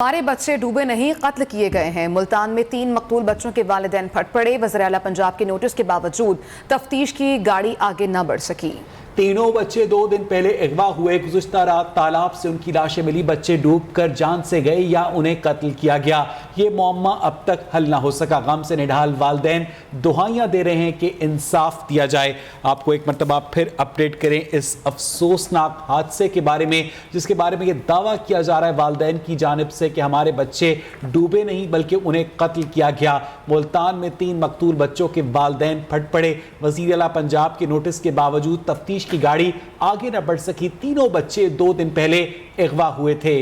हमारे बच्चे डूबे नहीं, कत्ल किए गए हैं। मुल्तान में 3 मकतूल बच्चों के वालिदैन फट पड़े। वज़ीर आला पंजाब के नोटिस के बावजूद तफ्तीश की गाड़ी आगे न बढ़ सकी। तीनों बच्चे 2 दिन पहले अगवा हुए। गुज़िश्ता रात तालाब से उनकी लाशें मिली। बच्चे डूबकर जान से गए या उन्हें कत्ल किया गया, ये मुअम्मा अब तक हल ना हो सका। गम से निढाल वालिदैन दुआएं दे रहे हैं कि इंसाफ दिया जाए। आपको एक मरतबा फिर अपडेट करें इस अफसोसनाक हादसे के बारे में, जिसके बारे में यह दावा किया जा रहा है वालिदैन की जानिब से कि हमारे बच्चे डूबे नहीं बल्कि उन्हें कत्ल किया गया। मुल्तान में 3 मकतूल बच्चों के वालिदैन फट पड़े। वज़ीर आला पंजाब के नोटिस के बावजूद तफ्तीश की गाड़ी आगे न बढ़ सकी। तीनों बच्चे 2 दिन पहले अगवा हुए थे।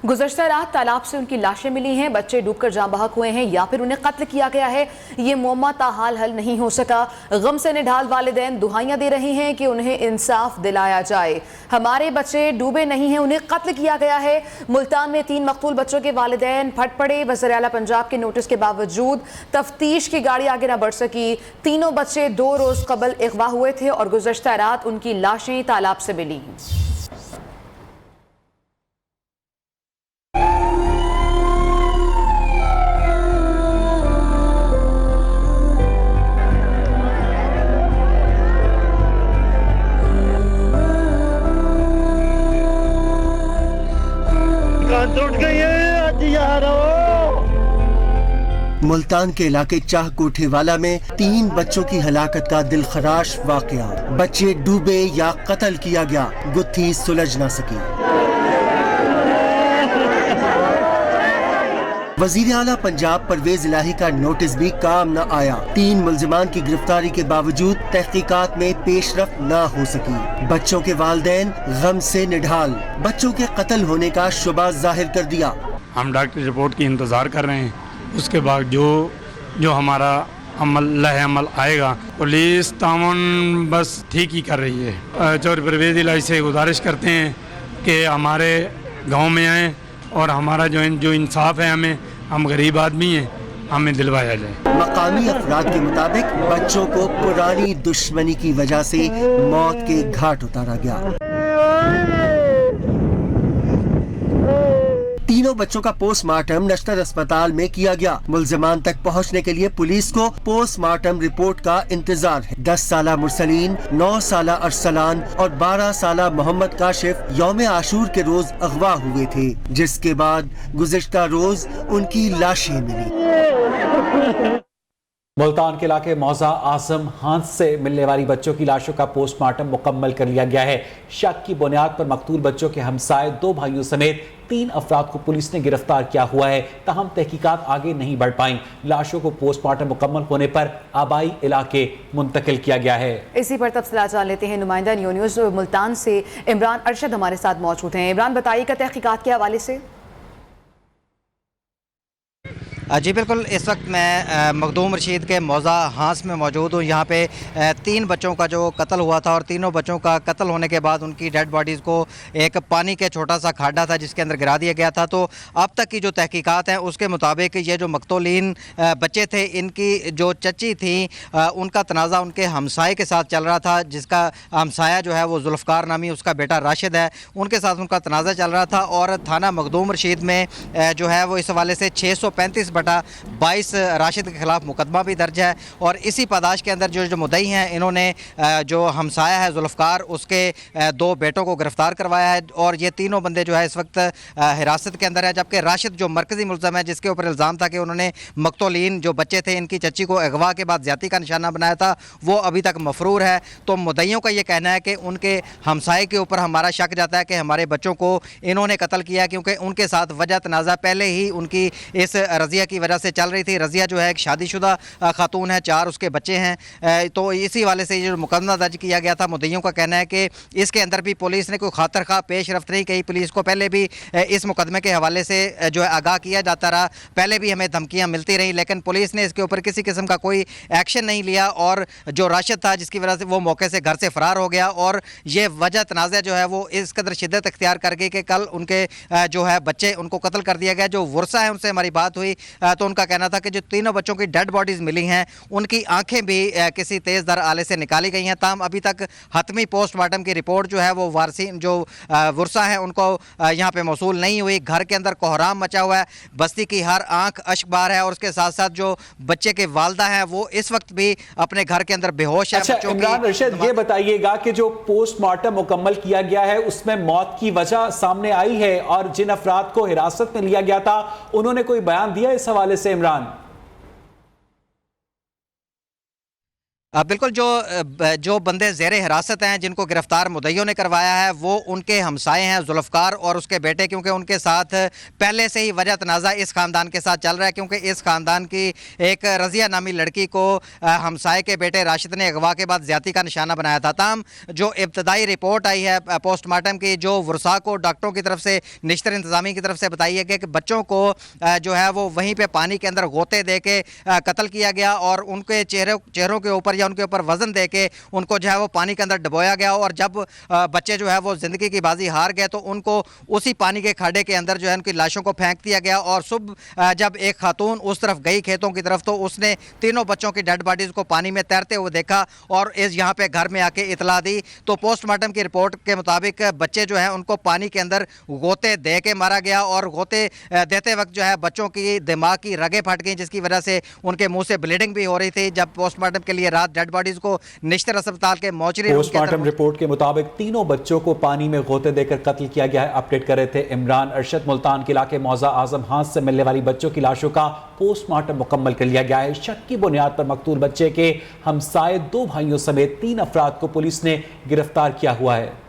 गुज़श्ता रात तालाब से उनकी लाशें मिली हैं। बच्चे डूबकर जाँ बहक हुए हैं या फिर उन्हें कत्ल किया गया है, ये मुअम्मा ताहाल हल नहीं हो सका। गम से निढाल वालिदैन दुआएं दे रहे हैं कि उन्हें इंसाफ दिलाया जाए। हमारे बच्चे डूबे नहीं हैं, उन्हें कत्ल किया गया है। मुल्तान में 3 मकतूल बच्चों के वालिदैन फट पड़े। वज़ीर आला पंजाब के नोटिस के बावजूद तफ्तीश की गाड़ी आगे न बढ़ सकी। तीनों बच्चे 2 रोज कबल अगवा हुए थे और गुज़श्ता रात उनकी लाशें तालाब से मिली। मुल्तान के इलाके चाह कोठेवाला में 3 बच्चों की हलाकत का दिलखराश वाकया। बच्चे डूबे या कत्ल किया गया, गुत्थी सुलझ ना सकी। वज़ीर आला पंजाब परवेज इलाही का नोटिस भी काम न आया। 3 मुल्जिमान की गिरफ्तारी के बावजूद तहकीकात में पेशरफ न हो सकी। बच्चों के वालिदैन गम से निढाल, बच्चों के कत्ल होने का शुबा जाहिर कर दिया। हम डॉक्टर रिपोर्ट की इंतज़ार कर रहे हैं, उसके बाद जो हमारा अमल आएगा। पुलिस तावन बस ठीक ही कर रही है। चौधरी परवेज इलाही से गुजारिश करते हैं कि हमारे गांव में आएँ और हमारा जो इंसाफ है, हम गरीब आदमी हैं, हमें दिलवाया जाए। मकामी अफराद के मुताबिक बच्चों को पुरानी दुश्मनी की वजह से मौत के घाट उतारा गया। तीनों बच्चों का पोस्टमार्टम नश्तर अस्पताल में किया गया। मुल्जिमान तक पहुंचने के लिए पुलिस को पोस्टमार्टम रिपोर्ट का इंतजार है। 10 साला मुरसलीन, 9 साला अरसलान और 12 साला मोहम्मद काशिफ यौम आशूर के रोज अगवा हुए थे, जिसके बाद गुज़िश्ता रोज उनकी लाशें मिली। मुल्तान के इलाके मौजा आजम हांस से मिलने वाली बच्चों की लाशों का पोस्टमार्टम मुकम्मल कर लिया गया है। शक की बुनियाद पर मकतूल बच्चों के हमसाए 2 भाइयों समेत 3 अफराद को पुलिस ने गिरफ्तार किया हुआ है। ताहम तहकीकात आगे नहीं बढ़ पाई। लाशों को पोस्टमार्टम मुकम्मल होने पर आबाई इलाके मुंतकिल किया गया है। इसी पर तफसीलात जान लेते हैं। नुमाइंदा न्यूज़ मुल्तान से इमरान अरशद हमारे साथ मौजूद हैं। इमरान, बताइएगा तहकीकात के हवाले से। जी बिल्कुल, इस वक्त मैं मखदूम रशीद के मौज़ा हांस में मौजूद हूँ। यहाँ पे 3 बच्चों का जो कत्ल हुआ था और तीनों बच्चों का कत्ल होने के बाद उनकी डेड बॉडीज़ को एक पानी के छोटा सा खाडा था जिसके अंदर गिरा दिया गया था। तो अब तक की जो तहकीकात हैं उसके मुताबिक ये जो मकतूलीन बच्चे थे, इनकी जो चची थी, उनका तनाज़ा उनके हमसाए के साथ चल रहा था, जिसका हमसाया जो है वो जुल्फ़कार नामी उसका बेटा राशिद है, उनके साथ उनका तनाज़ा चल रहा था। और थाना मखदूम रशीद में जो है वो इस हवाले से 635/22 राशिद के खिलाफ मुकदमा भी दर्ज है। और इसी पादाश के अंदर जो मुद्दई हैं, इन्होंने जो हमसाया है जुल्फ़कार, उसके 2 बेटों को गिरफ्तार करवाया है और ये तीनों बंदे जो है इस वक्त हिरासत के अंदर है। जबकि राशिद जो मरकज़ी मुल्ज़म है, जिसके ऊपर इल्ज़ाम था कि उन्होंने मकतूलीन जो बच्चे थे इनकी चच्ची को अगवा के बाद ज़्यादती का निशाना बनाया था, वो अभी तक मफरूर है। तो मुद्दइयों का ये कहना है कि उनके हमसाए के ऊपर हमारा शक जाता है कि हमारे बच्चों को इन्होंने कत्ल किया, क्योंकि उनके साथ वजह तनाज़ा पहले ही उनकी इस रज़िया की वजह से चल रही थी। रज़िया जो है एक शादीशुदा खातून है, 4 उसके बच्चे हैं। तो इसी वाले से जो मुकदमा दर्ज किया गया था, मुद्दइयों का कहना है कि इसके अंदर भी पुलिस ने कोई खातर खा पेश रफ्त नहीं की। पुलिस को पहले भी इस मुकदमे के हवाले से जो है आगाह किया जाता रहा, पहले भी हमें धमकियाँ मिलती रही, लेकिन पुलिस ने इसके ऊपर किसी किस्म का कोई एक्शन नहीं लिया। और जो राशिद था, जिसकी वजह से वो मौके से घर से फरार हो गया और ये वजह तनाज़ा जो है वो इस कदर शिद्दत अख्तियार कर गई कि कल उनके जो है बच्चे, उनको कत्ल कर दिया गया। जो वर्सा है उनसे हमारी बात हुई, तो उनका कहना था कि जो तीनों बच्चों की डेड बॉडीज़ मिली हैं उनकी आंखें भी किसी तेज़ दर आले से निकाली गई हैं। ताहम अभी तक हतमी पोस्टमार्टम की रिपोर्ट जो है वो वारसीन जो वर्सा हैं उनको यहाँ पे मौसूल नहीं हुई। घर के अंदर कोहराम मचा हुआ है, बस्ती की हर आंख अश्कबार है और उसके साथ साथ जो बच्चे के वालदा हैं वो इस वक्त भी अपने घर के अंदर बेहोश है। अच्छा इमरान अरशद, ये बताइएगा कि जो पोस्टमार्टम मुकम्मल किया गया है उसमें मौत की वजह सामने आई है और जिन अफराद को हिरासत में लिया गया था उन्होंने कोई बयान दिया इस हवाले से? इमरान, बिल्कुल, जो बंदे ज़ेरे हिरासत हैं जिनको गिरफ्तार मुद्दइयों ने करवाया है वो उनके हमसाए हैं जुल्फ़कार और उसके बेटे, क्योंकि उनके साथ पहले से ही वजह तनाज़ा इस ख़ानदान के साथ चल रहा है, क्योंकि इस ख़ानदान की एक रज़िया नामी लड़की को हमसाए के बेटे राशिद ने अगवा के बाद ज़्यादती का निशाना बनाया था। ताहम जो इब्तदाई रिपोर्ट आई है पोस्टमार्टम की, जो वर्सा को डॉक्टरों की तरफ से निश्तर इंतज़ामी की तरफ से बताई है कि बच्चों को जो है वो वहीं पर पानी के अंदर गोते दे के कत्ल किया गया और उनके चेहरों के ऊपर उनके ऊपर वजन देके उनको जो है वो पानी के अंदर डुबोया गया और जब बच्चे जो है वो जिंदगी की बाजी हार गए तो उनको उसी पानी के खाड़े के अंदर जो है उनकी लाशों को फेंक दिया गया। और सुबह जब एक खातून उस तरफ गई खेतों की तरफ तो उसने तीनों बच्चों की डेड बॉडीज को पानी में तैरते हुए देखा और इस यहाँ पे घर में आके इतला दी। तो पोस्टमार्टम की रिपोर्ट के मुताबिक बच्चे जो है उनको पानी के अंदर गोते दे के मारा गया और गोते देते वक्त जो है बच्चों की दिमाग की रगें फट गई, जिसकी वजह से उनके मुंह से ब्लीडिंग भी हो रही थी। जब पोस्टमार्टम के लिए रात डेड बॉडीज को निश्तर अस्पताल के मोचरी पोस्टमार्टम रिपोर्ट के मुताबिक तीनों बच्चों को पानी में गोते देकर कत्ल किया गया है। अपडेट कर रहे थे इमरान अरशद। मुल्तान के इलाके मौजा आजम हाथ से मिलने वाली बच्चों की लाशों का पोस्टमार्टम मुकम्मल कर लिया गया है। शक की बुनियाद पर मकतूल बच्चे के हमसाए 2 भाइयों समेत 3 अफराद को पुलिस ने गिरफ्तार किया हुआ है।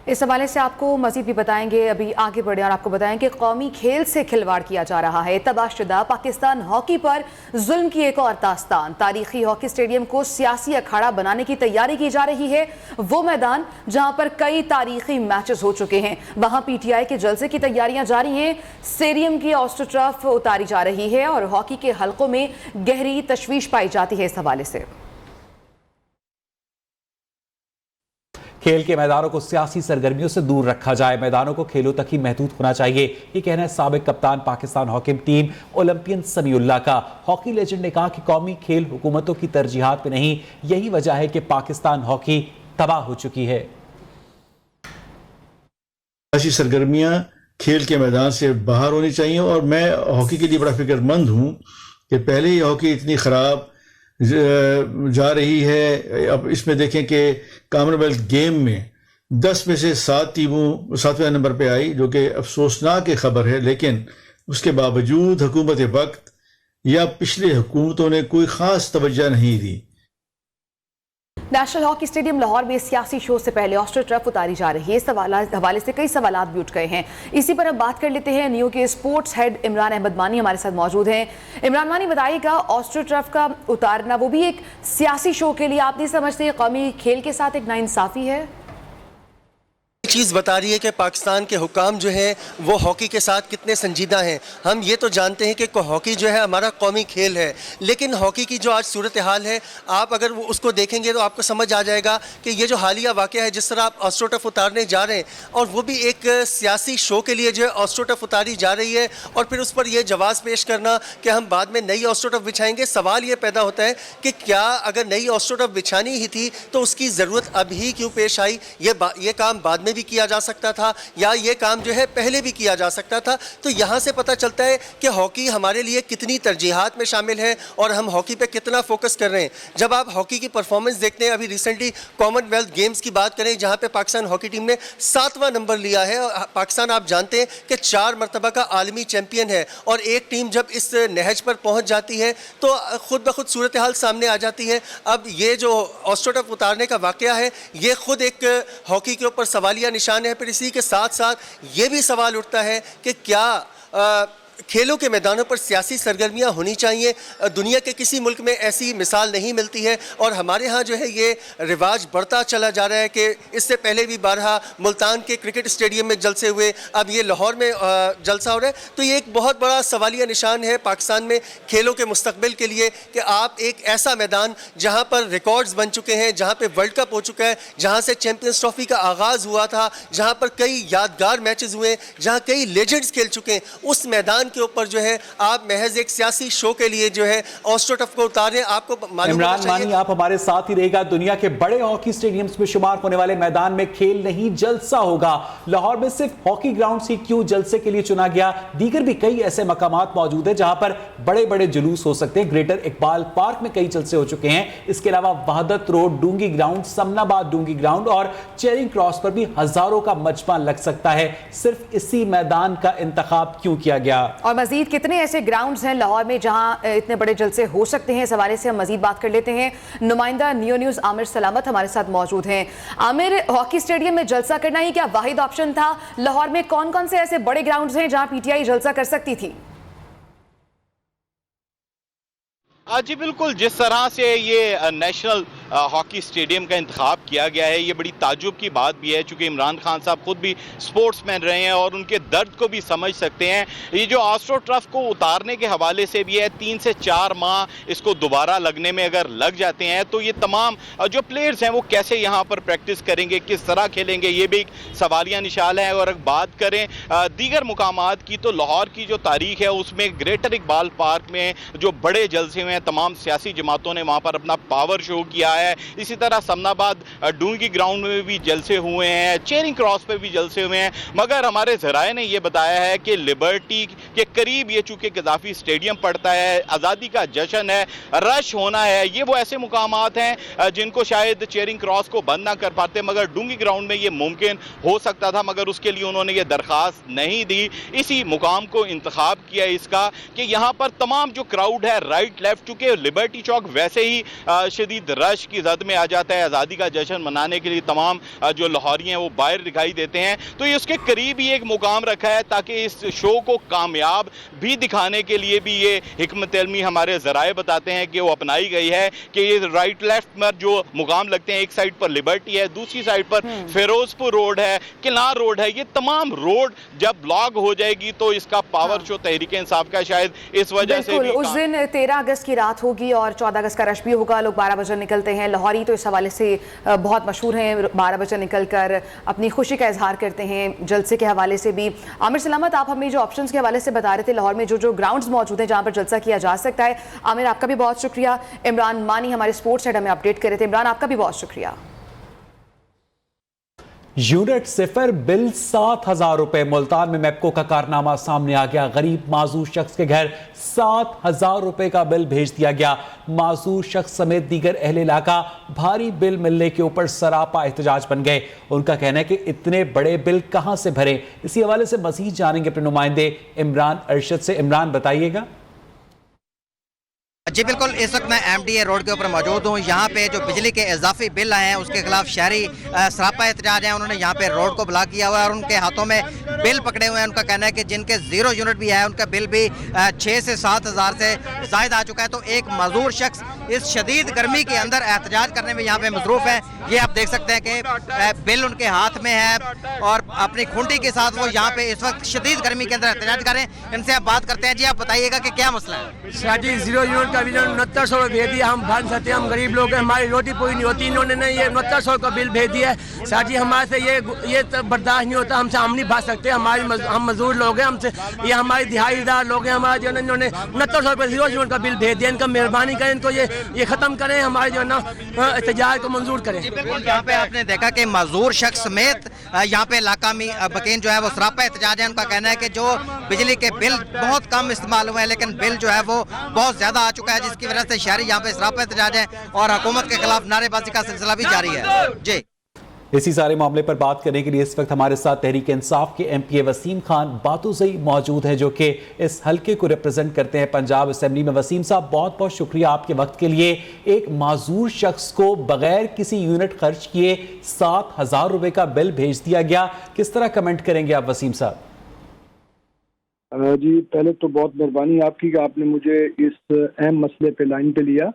इस हवाले से आपको मजीद भी बताएंगे, अभी आगे बढ़े और आपको बताएं कि कौमी खेल से खिलवाड़ किया जा रहा है। तबाहशुदा पाकिस्तान हॉकी पर जुल्म की एक और दास्तान। तारीखी हॉकी स्टेडियम को सियासी अखाड़ा बनाने की तैयारी की जा रही है। वो मैदान जहां पर कई तारीखी मैचेस हो चुके हैं, वहां पीटीआई के जलसे की तैयारियां जारी हैं। स्टेडियम की ऑस्ट्रोटर्फ उतारी जा रही है और हॉकी के हलकों में गहरी तशवीश पाई जाती है। इस हवाले से खेल के मैदानों को सियासी सरगर्मियों से दूर रखा जाए, मैदानों को खेलों तक ही महदूद होना चाहिए, ये कहना है साबिक कप्तान Pakistan hockey team Olympian Samiullah का। हॉकी लेजेंड ने कहा कि कौमी खेल हुकूमतों की तरजीहात में नहीं, यही वजह है कि पाकिस्तान हॉकी तबाह हो चुकी है। सियासी सरगर्मियां खेल के मैदान से बाहर होनी चाहिए और मैं हॉकी के लिए बड़ा फिक्रमंद हूँ कि पहले ही हॉकी इतनी ख़राब जा रही है। अब इसमें देखें कि कॉमनवेल्थ गेम में 10 में से 7 टीमों 7वें नंबर पे आई, जो कि अफसोसनाक खबर है। लेकिन उसके बावजूद हुकूमत वक्त या पिछले हुकूमतों ने कोई ख़ास तवज्जो नहीं दी। नेशनल हॉकी स्टेडियम लाहौर में सियासी शो से पहले ऑस्ट्रोटर्फ उतारी जा रही है। इस हवाले से कई सवालात भी उठ गए हैं। इसी पर अब बात कर लेते हैं। न्यू के स्पोर्ट्स हेड इमरान अहमद मानी हमारे साथ मौजूद हैं। इमरान मानी, बताइएगा, ऑस्ट्रोटर्फ का उतारना वो भी एक सियासी शो के लिए, आप नहीं समझते कौमी खेल के साथ एक नाइंसाफी है? चीज़ बता रही है कि पाकिस्तान के हुकाम जो हैं वो हॉकी के साथ कितने संजीदा हैं। हम ये तो जानते हैं कि हॉकी जो है हमारा कौमी खेल है, लेकिन हॉकी की जो आज सूरत हाल है, आप अगर उसको देखेंगे तो आपको समझ आ जाएगा कि ये जो हालिया वाक़या है, जिस तरह आप ऑस्ट्रोटर्फ उतारने जा रहे हैं और वो भी एक सियासी शो के लिए जो है ऑस्ट्रोटर्फ उतारी जा रही है और फिर उस पर यह जवाब पेश करना कि हम बाद में नई ऑस्ट्रोटर्फ बिछाएंगे। सवाल ये पैदा होता है कि क्या अगर नई ऑस्ट्रोटर्फ बिछानी ही थी तो उसकी ज़रूरत अभी क्यों पेश आई? ये काम बाद में भी किया जा सकता था या ये काम जो है पहले भी किया जा सकता था। तो यहाँ से पता चलता है कि हॉकी हमारे लिए कितनी तरजीहात में शामिल है और हम हॉकी पे कितना फोकस कर रहे हैं। जब आप हॉकी की परफॉर्मेंस देखते हैं, अभी रिसेंटली कॉमनवेल्थ गेम्स की बात करें जहाँ पे पाकिस्तान हॉकी टीम ने 7वां नंबर लिया है। पाकिस्तान आप जानते हैं कि 4 मरतबा का आलमी चैम्पियन है और एक टीम जब इस नहज पर पहुँच जाती है तो खुद ब खुद सूरत हाल सामने आ जाती है। अब ये जो ऑस्ट्रोटर्फ उतारने का वाक़या है, ये खुद एक हॉकी के ऊपर सवालिया निशान है। फिर इसी के साथ साथ ये भी सवाल उठता है कि क्या खेलों के मैदानों पर सियासी सरगर्मियां होनी चाहिए। दुनिया के किसी मुल्क में ऐसी मिसाल नहीं मिलती है और हमारे यहाँ जो है ये रिवाज बढ़ता चला जा रहा है कि इससे पहले भी बारहा मुल्तान के क्रिकेट स्टेडियम में जलसे हुए, अब ये लाहौर में जलसा हो रहा है। तो ये एक बहुत बड़ा सवालिया निशान है पाकिस्तान में खेलों के मुस्तकबिल के लिए कि आप एक ऐसा मैदान जहाँ पर रिकॉर्ड्स बन चुके हैं, जहाँ पर वर्ल्ड कप हो चुका है, जहाँ से चैम्पियंस ट्रॉफी का आगाज़ हुआ था, जहाँ पर कई यादगार मैचेस हुए, जहाँ कई लेजेंड्स खेल चुके हैं, उस मैदान के ऊपर जो है आप महज एक सियासी शो के लिए जो है ऑस्ट्रोटर्फ को उतार रहे हैं। आपको मालूम होना इमरान मानी चाहिए। आप हमारे साथ ही रहेगा। दुनिया के बड़े हॉकी स्टेडियम्स में शुमार होने वाले मैदान में खेल नहीं जलसा होगा। लाहौर में सिर्फ हॉकी ग्राउंड ही क्यों जलसे के लिए चुना गया, दीगर भी कई ऐसे मकामात मौजूद है जहां पर बड़े बड़े जुलूस हो सकते हैं। ग्रेटर इकबाल पार्क में कई जलसे हो चुके हैं। इसके अलावा वहदत रोड, डूंगी ग्राउंड, समनाबाद डूंगी ग्राउंड और चेरिंग क्रॉस पर भी हजारों का मजमा लग सकता है। सिर्फ इसी मैदान का इंतखाब क्यों किया गया? और मजीद कितने ऐसे ग्राउंड्स हैं लाहौर में जहां इतने बड़े जलसे हो सकते हैं, इस हवाले से हम मजीद बात कर लेते हैं। नुमाइंदा नियो न्यूज आमिर सलामत हमारे साथ मौजूद हैं। आमिर, हॉकी स्टेडियम में जलसा करना ही क्या वाहिद ऑप्शन था? लाहौर में कौन कौन से ऐसे बड़े ग्राउंड्स हैं जहां पीटीआई जलसा कर सकती थी? जी बिल्कुल, जिस तरह से ये नेशनल हॉकी स्टेडियम का इंतखाब किया गया है, ये बड़ी ताजुब की बात भी है, चूंकि इमरान खान साहब खुद भी स्पोर्ट्समैन रहे हैं और उनके दर्द को भी समझ सकते हैं। ये जो ऑस्ट्रोटर्फ को उतारने के हवाले से भी है, 3 से 4 माह इसको दोबारा लगने में अगर लग जाते हैं तो ये तमाम जो प्लेयर्स हैं वो कैसे यहाँ पर प्रैक्टिस करेंगे, किस तरह खेलेंगे, ये भी एक सवालिया निशान है। और अगर बात करें दीगर मुकामात की, तो लाहौर की जो तारीख है उसमें ग्रेटर इकबाल पार्क में जो बड़े जलसे हुए हैं, तमाम सियासी जमातों ने वहाँ पर अपना पावर शो किया है। इसी तरह समनाबाद डूंगी ग्राउंड में भी जलसे हुए हैं, चेरिंग क्रॉस पे भी जलसे हुए हैं। मगर हमारे ज़राए ने यह बताया है कि लिबर्टी के करीब ये चूंकि गद्दाफी स्टेडियम पड़ता है, आज़ादी का जश्न है, रश होना है, ये वो ऐसे मुकामात हैं जिनको शायद चेरिंग क्रॉस को बंद ना कर पाते, मगर डूंगी ग्राउंड में ये मुमकिन हो सकता था। मगर उसके लिए उन्होंने ये दरख्वास्त नहीं दी, इसी मुकाम को इंतखाब किया इसका कि यहाँ पर तमाम जो क्राउड है राइट लेफ्ट, चूंकि लिबर्टी चौक वैसे ही शदीद रश की जद में आ जाता है, आज़ादी का जश्न मनाने के लिए तमाम जो लाहौरी हैं वो बाहर दिखाई देते हैं, तो ये उसके करीब ही एक मुकाम रखा है ताकि इस शो को कामयाब भी दिखाने के लिए भी ये हिकमत इल्मी हमारे ज़राए बताते हैं कि वो अपनाई गई है कि ये राइट लेफ्ट में जो मुकाम लगते हैं, एक साइड पर लिबर्टी है, दूसरी साइड पर फिरोजपुर रोड है, किलार रोड है, ये तमाम रोड जब ब्लॉक हो जाएगी तो इसका पावर शो तहरीक इंसाफ का शायद इस वजह से भी उस दिन 13 अगस्त की रात होगी और 14 अगस्त का रश भी होगा। लोग 12 बजे निकलते हैं, लाहौरी तो इस हवाले से बहुत मशहूर हैं, 12 बजे निकलकर अपनी खुशी का इजहार करते हैं। जलसे के हवाले से भी आमिर सलामत, आप हमें जो ऑप्शंस के हवाले से बता रहे थे लाहौर में जो ग्राउंड्स मौजूद हैं जहां पर जलसा किया जा सकता है। आमिर, आपका भी बहुत शुक्रिया। इमरान मानी हमारे स्पोर्ट्स हेड हमें अपडेट कर रहे थे। इमरान, आपका भी बहुत शुक्रिया। यूनिट सिफर बिल 7,000 रुपए। मुल्तान में मैपको का कारनामा सामने आ गया। गरीब माजूर शख्स के घर 7,000 रुपए का बिल भेज दिया गया। माजूर शख्स समेत दीगर अहले इलाका भारी बिल मिलने के ऊपर सरापा एहतजाज बन गए। उनका कहना है कि इतने बड़े बिल कहां से भरे। इसी हवाले से मजीद जानेंगे अपने नुमाइंदे इमरान अरशद से। इमरान, बताइएगा। जी बिल्कुल, इस वक्त मैं MDA रोड के ऊपर मौजूद हूँ। यहाँ पे जो बिजली के इजाफी बिल आए हैं उसके खिलाफ शहरी सरापा एहतजाज है। उन्होंने यहाँ पे रोड को ब्लॉक किया हुआ है और उनके हाथों में बिल पकड़े हुए हैं। उनका कहना है कि जिनके 0 यूनिट भी है उनका बिल भी 6 से 7 हज़ार से जायद आ चुका है। तो एक मजदूर शख्स इस शदीद गर्मी के अंदर एहतजाज करने में यहाँ पे मसरूफ है। ये आप देख सकते हैं कि बिल उनके हाथ में है और अपनी खूंटी के साथ वो यहाँ पे इस वक्त शदीद गर्मी के अंदर एहतजाज कर रहे हैं। इनसे आप बात करते हैं। जी, आप बताइएगा कि क्या मसला है? 0 यूनिट का बिल 6900 भेज दिया। हम भर सकते हैं, हम गरीब लोग हैं, हमारी रोटी पूरी नहीं होती। इन्होंने नहीं ये 6900 का बिल भेज दिया है। साथ ही हमारे से ये तो बर्दाश्त नहीं होता, हमसे हम नहीं भर सकते। हम मजदूर लोग हैं, हमसे ये हमारे दिहाड़ीदार लोग हैं। हमारे जो इन्होंने 6900 रुपये 0 यूनिट का बिल भेज दिया। इनका मेहरबानी करें, इनको ये खत्म करें, हमारे जो है ना एहतजाज को मंजूर करें। बिल्कुल, यहाँ पे आपने देखा कि मजदूर शख्स समेत यहाँ पे इलाका में बकीन जो है वो सरापा एहतजाज है। उनका कहना है कि जो बिजली के बिल बहुत कम इस्तेमाल हुए हैं लेकिन बिल जो है वो बहुत ज्यादा आ चुका है, जिसकी वजह से शहरी यहाँ पे सरापा एहतजाज है और हुकूमत के खिलाफ नारेबाजी का सिलसिला भी जारी है। जी, इसी सारे मामले पर बात करने के लिए इस वक्त हमारे साथ तहरीक इंसाफ के MPA वसीम खान बातोज़ई मौजूद हैं, जो कि इस हल्के को रिप्रेजेंट करते हैं पंजाब असेंबली में। वसीम साहब, बहुत बहुत शुक्रिया आपके वक्त के लिए। एक माजूर शख्स को बगैर किसी यूनिट खर्च किए 7,000 रुपए का बिल भेज दिया गया। किस तरह कमेंट करेंगे आप वसीम साहब? जी, पहले तो बहुत मेहरबानी आपकी कि आपने मुझे इस अहम मसले पे लाइन पे लिया।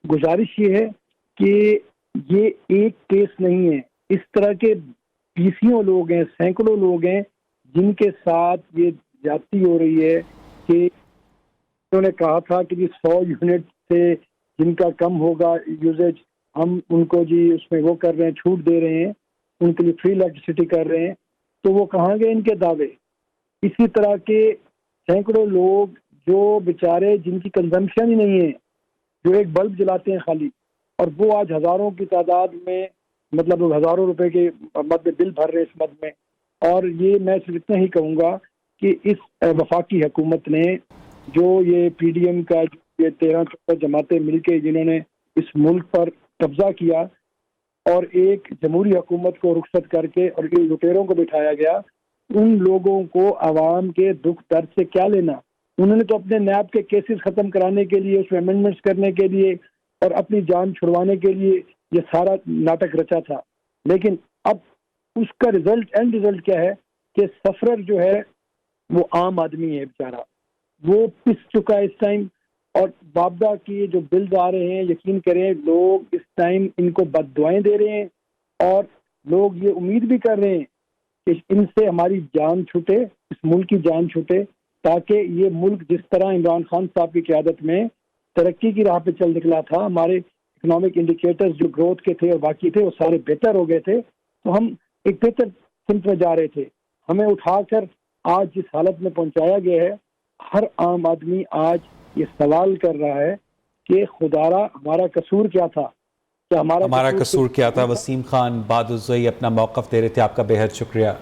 गुजारिश ये है कि ये एक केस नहीं है, इस तरह के बीसियों लोग हैं, सैकड़ों लोग हैं जिनके साथ ये ज्यादती हो रही है। कि उन्होंने कहा था कि जी 100 यूनिट से जिनका कम होगा यूजेज, हम उनको जी उसमें वो कर रहे हैं, छूट दे रहे हैं, उनके लिए फ्री इलेक्ट्रिसिटी कर रहे हैं। तो वो कहाँ गए इनके दावे? इसी तरह के सैकड़ों लोग जो बेचारे जिनकी कंजम्पशन ही नहीं है, जो एक बल्ब जलाते हैं खाली, और वो आज हजारों की तादाद में, मतलब हजारों रुपए के मद में बिल भर रहे हैं इस मद में। और ये मैं सिर्फ इतना ही कहूँगा कि इस वफाकी हुकूमत ने जो ये PDM का ये 13-14 जमातें मिलके जिन्होंने इस मुल्क पर कब्जा किया और एक जमहूरी हुकूमत को रुखसत करके और ये लुटेरों को बिठाया गया, उन लोगों को आवाम के दुख दर्द से क्या लेना। उन्होंने तो अपने नैब के केसेस खत्म कराने के लिए, उसमें अमेंडमेंट्स करने के लिए और अपनी जान छुड़वाने के लिए ये सारा नाटक रचा था। लेकिन अब उसका एंड रिजल्ट क्या है कि सफरर जो है वो आम आदमी है बेचारा, वो पिस चुका है इस टाइम। और बाबदा की जो बिल्स आ रहे हैं, यकीन करें लोग इस टाइम इनको बद्दुआएं दे रहे हैं और लोग ये उम्मीद भी कर रहे हैं कि इनसे हमारी जान छूटे, इस मुल्क की जान छूटे, ताकि ये मुल्क जिस तरह इमरान खान साहब की क़यादत में तरक्की की राह पे चल निकला था, हमारे इकोनॉमिक इंडिकेटर्स जो ग्रोथ के थे और बाकी थे वो सारे बेहतर हो गए थे, तो हम एक बेहतर सिमत में जा रहे थे। हमें उठाकर आज जिस हालत में पहुंचाया गया है, हर आम आदमी आज ये सवाल कर रहा है कि खुदारा हमारा कसूर क्या था, क्या हमारा कसूर क्या था। वसीम खान बहादुर जोई अपना मौक़िफ़ दे रहे थे। आपका बेहद शुक्रिया।